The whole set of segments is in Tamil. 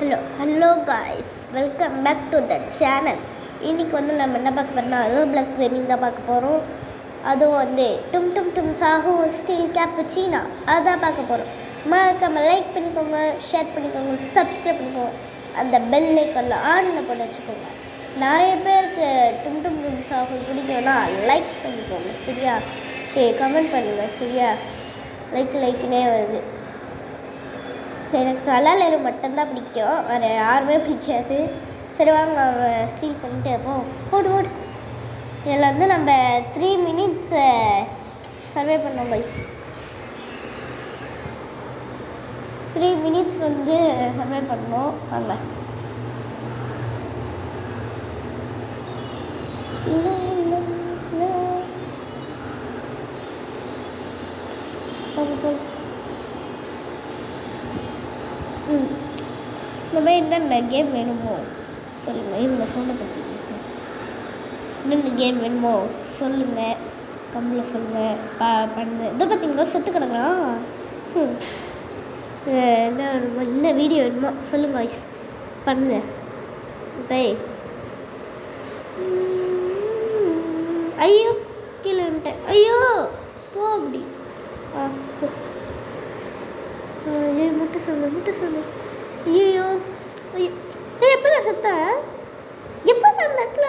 Hello guys, welcome back to the channel. இன்றைக்கி நம்ம என்ன பார்க்க போகிறோம்னா ரோப்ளாக்ஸ் கேமிங் தான் பார்க்க போகிறோம். அதுவும் டும் டும் டும் சாஹூ ஸ்டீல் கேப்புச்சினோ அதான் பார்க்க போகிறோம். மறக்காம லைக் பண்ணிக்கோங்க, ஷேர் பண்ணிக்கோங்க, சப்ஸ்கிரைப் பண்ணிக்கோங்க, அந்த பெல் ஐக்கானில் ஆனில் போட்டு வச்சுக்கோங்க. நிறைய பேருக்கு டும் டும் டும் சாஹூ பிடிக்கும்னா லைக் பண்ணிக்கோங்க, சரியா? சரி, கமெண்ட் பண்ணுங்கள், சரியா? லைக்குன்னே வருது. எனக்கு தலாலேரு மட்டும்தான் பிடிக்கும், வேறு யாருமே பிடிக்காது. சரி வாங்க ஸ்டீல் பண்ணிட்டு ஓடு இதில் நம்ம 3 minutes சர்வே பண்ணோம் கைஸ். 3 minutes சர்வே பண்ணோம். வாங்க. நம்ம என்னென்ன கேம் வேணுமோ சொல்லுங்கள். இவங்க சொல்ல என்னென்ன கேம் வேணுமோ சொல்லுங்கள், கம்மில் சொல்லுங்கள். பண்ணு இதை பார்த்தீங்களா செத்து கிடக்குறான். என்ன வேணுமோ, என்ன வீடியோ வேணுமோ சொல்லுங்கள் வாய்ஸ் பண்ணுங்க. ஓகே. ஐயோ கீழே வந்துட்டேன். ஐயோ போ அப்படி. போ. முட்டை சொல்லு. ஐயோ ஐயோ எப்போ நான் செத்தேன்? எப்போ நான் அந்த இடத்துல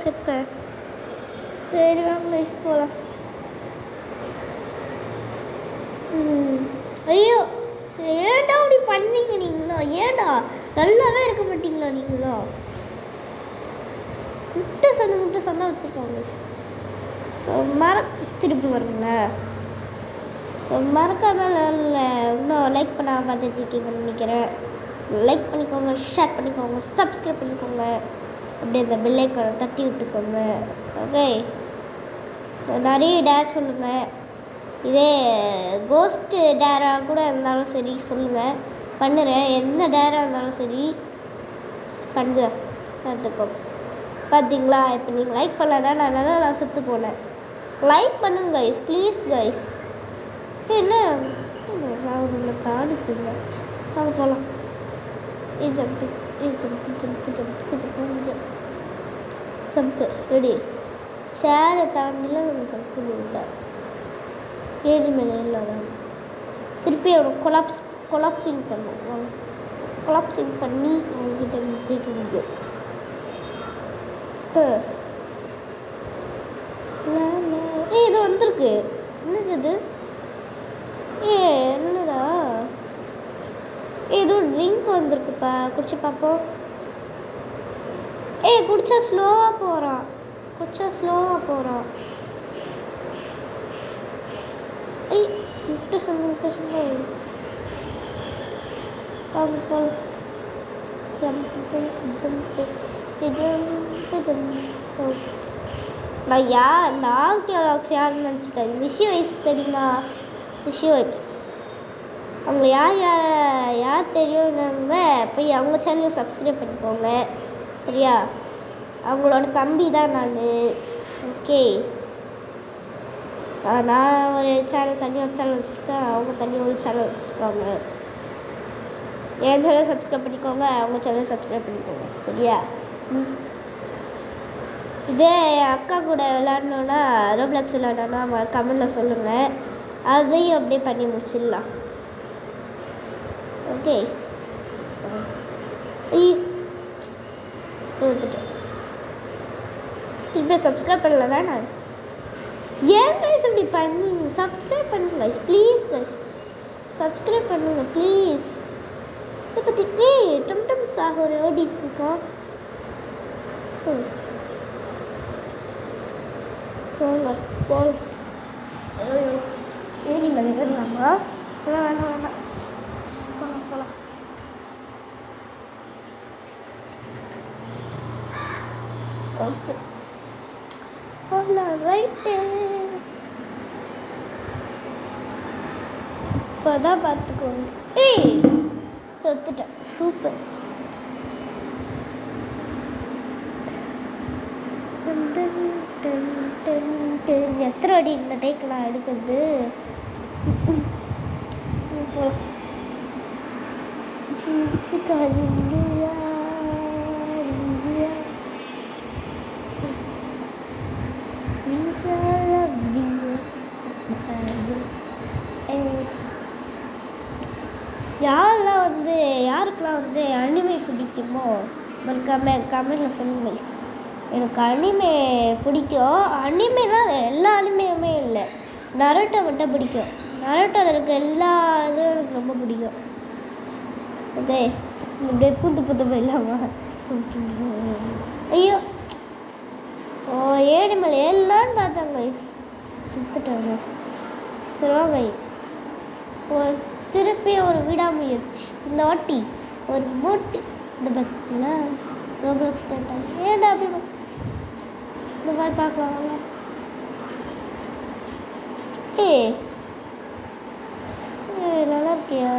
செத்தேன்? சரி வாங்க லைஸ் போகலாம். ஐயோ ஏன்டா அப்படி பண்ணீங்க நீங்களா? ஏன்டா நல்லாவே இருக்க மாட்டீங்களா நீங்களா? முட்டை சந்தை வச்சுருக்காங்க. ஸோ திருப்பி வருங்களேன். ஸோ மறக்காமல் இன்னும் லைக் பண்ணாமல் பார்த்துட்டு இருக்கீங்கன்னு நினைக்கிறேன். லைக் பண்ணிக்கோங்க, ஷேர் பண்ணிக்கோங்க, சப்ஸ்கிரைப் பண்ணிக்கோங்க, அப்படியே அந்த பெல் ஐக்கானை தட்டி விட்டுக்கோங்க. ஓகே. நிறைய டேர் சொல்லுங்கள். இதே கோஸ்ட்டு டேராக கூட இருந்தாலும் சரி சொல்லுங்கள், பண்ணுறேன். எந்த டேராக இருந்தாலும் சரி பண்ணுறேன். பார்த்துக்கோ. பார்த்தீங்களா, இப்போ நீங்கள் லைக் பண்ணாதான் நான் செத்து போனேன். லைக் பண்ணுங்க கைஸ், ப்ளீஸ் கைஸ். என்ன சாப்பிட தாடிச்சுங்க. வாங்க போகலாம். Jump ready. சேரை தாண்டிலாம் நம்ம ஜம்ப்பு இல்லை. ஏழு மேலே இல்லாதான் திருப்பி அவனுக்கு கொலாப்சிங் பண்ணுவோம். கொலாப்சிங் பண்ணி அவங்ககிட்ட ஜெயிக்க முடியும். இது வந்திருக்கு. என்னது இது? என்னடா ஏதோ ட்ரிங்க் வந்திருக்குப்பா, குடிச்சு பார்ப்போம். குடிச்சா ஸ்லோவாக போகிறான். முட்டை சொன்ன வாங்க போகலாம். நான் கேலாக்ஸ் யாருன்னு நினச்சிக்கேன். நிஷி வைப்ஸ் தெரியுமா? நிஷி வைப்ஸ் அவங்க யார் தெரியும்னாங்க போய் அவங்க சேனலை சப்ஸ்கிரைப் பண்ணிக்கோங்க, சரியா? அவங்களோட தம்பி தான் நான். ஓகே. நான் ஒரு சேனல் தனியாக சேனல் வச்சுருக்கேன், அவங்க தனியாக ஒரு சேனல் வச்சுருக்காங்க. என் சேனலை சப்ஸ்கிரைப் பண்ணிக்கோங்க, அவங்க சேனலை சப்ஸ்கிரைப் பண்ணிக்கோங்க, சரியா? இதே அக்கா கூட விளாட்ணுன்னா ரோப்ளாக்ஸ் விளாட்ணுன்னா கமெண்டில் சொல்லுங்கள், அதையும் அப்படியே பண்ணி முடிச்சிடலாம். ஓகே. தோத்துட்டேன். திருப்பி சப்ஸ்கிரைப் பண்ணல தான் நான். ஏன் கைஸ் அப்படி பண்ணீங்க? சப்ஸ்கிரைப் பண்ணுங்க கைஸ், ப்ளீஸ் கைஸ், சப்ஸ்கிரைப் பண்ணுங்க ப்ளீஸ். இதை பற்றி டும் டும் சாஹூ ஓடிட்டு இருக்கோம். போகலாம். ஏறி மேலே ஏறலாமா? வேணாம். போகலாம். ஓகே போகலாம். ரைட்டு. இப்போதான் பார்த்துக்கோங்க. செத்துட்டேன். சூப்பர். எத்தனை அடி இந்த டேக்கு நான் எடுக்கிறது? இல்லையா இல்லையா யாருக்கெல்லாம் வந்து அனிமே பிடிக்குமோ மறக்காம கமெண்ட்டில் சொல்லுங்க கைஸ். எனக்கு அனிமே பிடிக்கும். அனிமேனா எல்லா அனிமையுமே இல்லை, நருட்டோ மட்டும் பிடிக்கும். நருட்டோவில் இருக்க எல்லா இதுவும் எனக்கு ரொம்ப பிடிக்கும். ஓகே, இப்படியே புது போயிடலாமா? ஐயோ, ஓ ஏனிமல் ஏறலான்னு பார்த்தாங்க கைஸ், சுத்துட்டாங்க. சரி வாங்க, திருப்பி ஒரு விடாமுயற்சி. இந்த வாட்டி ஒரு மோட்டி இந்த பார்த்தீங்களா ரோப்ளாக்ஸ் கேட்டாங்க. ஏன்டா அப்படி இந்த மாதிரி பார்க்கலாங்களா? நல்லா இருக்கியா?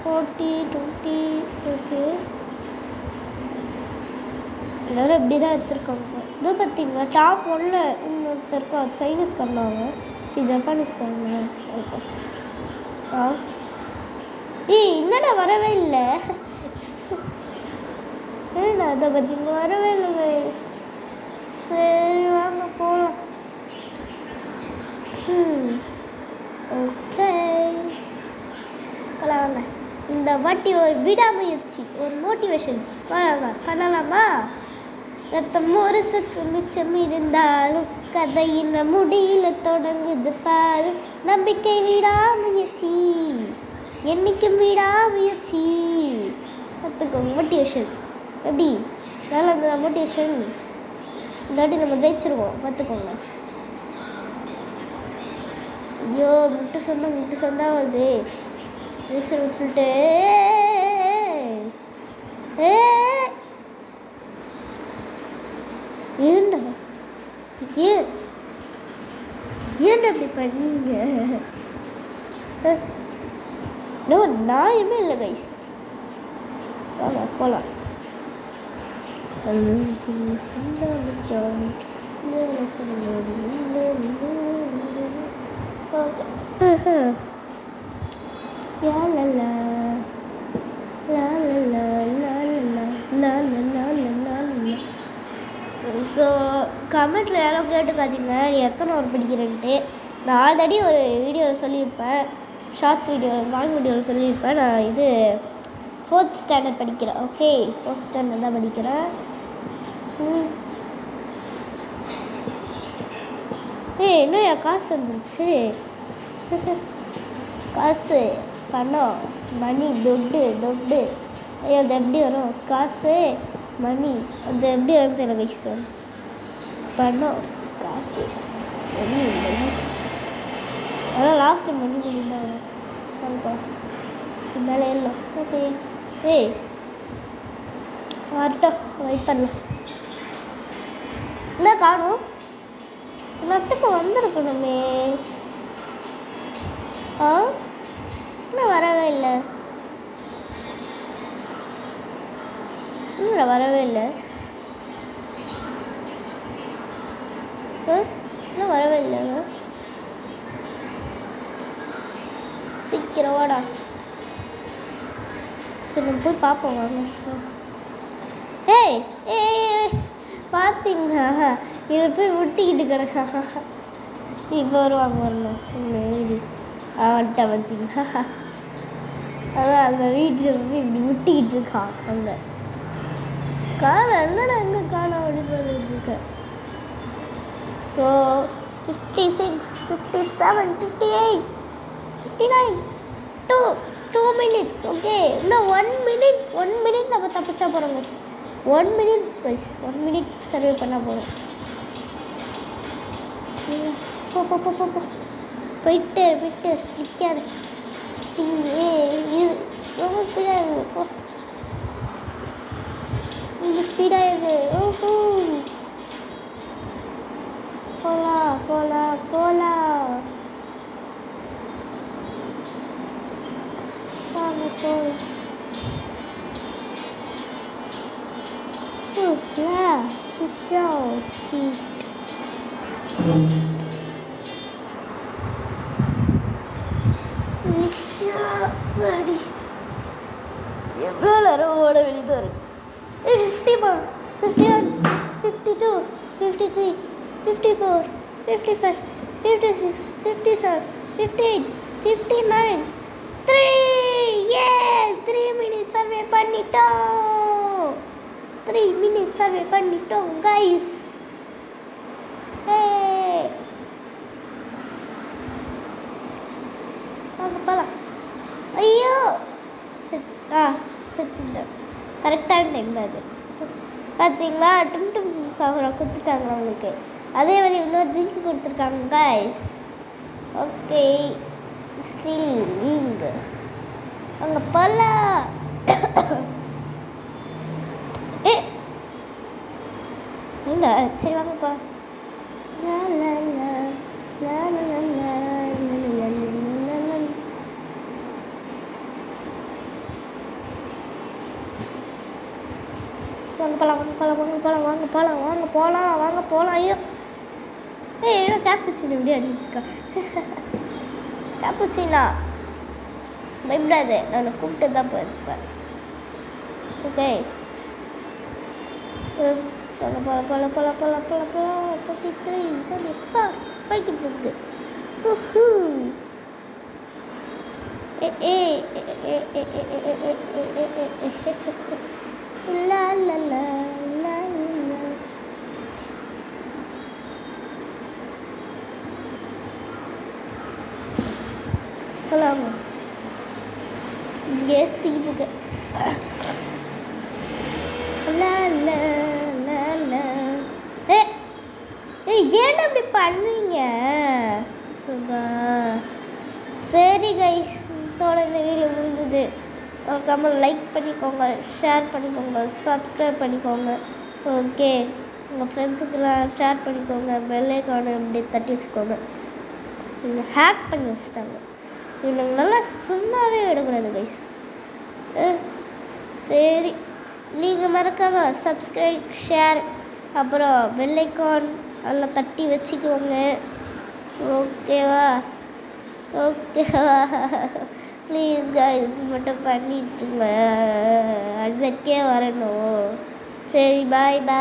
40 20 ஓகே, எல்லோரும் இப்படி தான் எடுத்துருக்காங்க. இதோ பார்த்தீங்களா டாப் 1ல் இன்னொருத்தருக்கா சைனீஸ்காரனாங்க, ஜப்பானீஸ்காரங்க. என்னடா வரவே இல்லை? ஏண்டா அதை பார்த்தீங்க வரவே இல்லை. சரி வாங்க போகலாம். ஓகே வாங்க, இந்த வாட்டி ஒரு விடாமுயற்சி, ஒரு மோட்டிவேஷன் வாங்க பண்ணலாமா? ரத்தம் ஒரு சுற்று மிச்சம் இருந்தாலும் கதையின் முடியல தொடங்குது பாரு. நம்பிக்கை விடாமுயற்சி, என்னைக்கும் விடாமுயற்சி. பார்த்துக்கோங்க மோட்டிவேஷன் எப்படி நல்லா இருந்ததா? மோட்டிவேஷன் இந்த வாட்டி நம்ம ஜெயிச்சிருவோம் பார்த்துக்கோங்க. ஐயோ முட்டு சொந்தா வருது ஜெயிச்சிருவோம் சொல்லிட்டு. ஏண்டா அப்படி பண்ணீங்க? நியாயமே இல்லை கைஸ். வாங்க போகலாம். ஸோ கமெண்ட்டில் யாரும் கேட்டுக்காதீங்க எத்தனை ஒரு பிடிக்கிறேன்ட்டு. நான் ஆல்ரெடி ஒரு வீடியோவில் சொல்லியிருப்பேன், ஷார்ட்ஸ் வீடியோவில் லாங் வீடியோவில் சொல்லியிருப்பேன். நான் இது 4th ஸ்டாண்டர்ட் படிக்கிறேன். ஓகே 4th ஸ்டாண்டர்ட் தான் படிக்கிறேன். என்னையா காசு வந்துருக்கு? காசு பணம் மணி தொட்டு ஐயோ அது எப்படி வரும்? காசு மணி அது எப்படி வரும் தெரியல கைஸ். பணம் காசு மணி அதான் லாஸ்ட்டு மணி தான் வரும். மேலே எல்லாம் ஓகே. வரட்டும், வெயிட் பண்ணலாம். என்ன காணும்? எல்லாத்துக்கும் வந்திருக்கணுமே. இன்னும் வரவே இல்லை. வரவே இல்லை. இன்னும் வரவே இல்லைங்க. சீக்கிரம் வாடா. சரி நம்ம போய் பார்ப்போம் வாங்க. பார்த்தீங்க இதை போய் முட்டிக்கிட்டு கிடக்கா. இப்போ வருவாங்க வரணும் வந்துட்டா பார்த்தீங்க. அதான் அந்த வீட்டில் போய் இப்படி முட்டிக்கிட்டு இருக்கான். அங்கே காணம் என்னடா எங்கே காணோம் அப்படின்னு இருக்க. So 56 57 58 59 2 minutes. ஓகே இன்னும் 1 minute நம்ம தப்பிச்சா போகிறோம் miss. 1 minute guys, 1 minute survey பண்ண போகிறோம். போ போயிட்டு நிற்காத. இது ரொம்ப ஸ்பீடாக இருக்குது. போ ரொம்ப ஸ்பீடாக இருக்குது. ஓஹோ போலாம் வாங்க போகலாம். எவ்வளோ நேரம் ஓட வேண்டியதாக இருக்குது. 51, 52, 53, 54, 55, 56, 57, 58, 59, 3. ஏ 3 மினிட்ஸ் சர்வே பண்ணிட்டோம். 3 மினிட்ஸ் சர்வே பண்ணிட்டோம் கைஸ். வாங்க போகலாம். ஐயோ செத்துல கரெக்டான டைம் தான் அது. பார்த்தீங்களா, டும் சாஃப்ரா கொடுத்துட்டாங்க அவங்களுக்கு. அதே வழி இன்னொரு ட்ரிங்க் கொடுத்துருக்காங்க கைஸ். ஓகே ஸ்டில் இங்கே அங்கே போகலாம். இல்லை சரி வாங்கப்பா. வாங்க போகலாம். ஐயோ என்ன கேப்புச்சினோ இப்படி அடிக்கா. கேப்புச்சினா பயப்படாது, நான் கூப்பிட்டு தான் போயிருப்பேன். ஓகே போகலாம். 23 போய்கிட்டு இருக்கு. இங்கே சுற்றிக்கிட்டு இருக்கேன். ஏன் அப்படி பண்ணீங்க சுதா? சரி கைஸ், இதோட இந்த வீடியோ முடிஞ்சது. கமெண்ட் லைக் பண்ணிக்கோங்க, ஷேர் பண்ணிக்கோங்க, சப்ஸ்கிரைப் பண்ணிக்கோங்க. ஓகே, உங்கள் ஃப்ரெண்ட்ஸுக்கெல்லாம் ஷேர் பண்ணிக்கோங்க. பெல் ஐகானை இப்படி தட்டி வச்சுக்கோங்க. இவங்க ஹேக் பண்ணி வச்சுட்டாங்க. இவங்க நல்லா சும்மாவே விடக்கூடாது கைஸ். சரி, நீங்கள் மறக்காமல் சப்ஸ்கிரைப், ஷேர், அப்புறம் பெல் ஐகான் அதில் தட்டி வச்சுக்கோங்க. ஓகேவா? ப்ளீஸ் கைஸ், இது மட்டும் பண்ணிட்டுங்க. அதுக்கே வரணும். சரி, பாய்.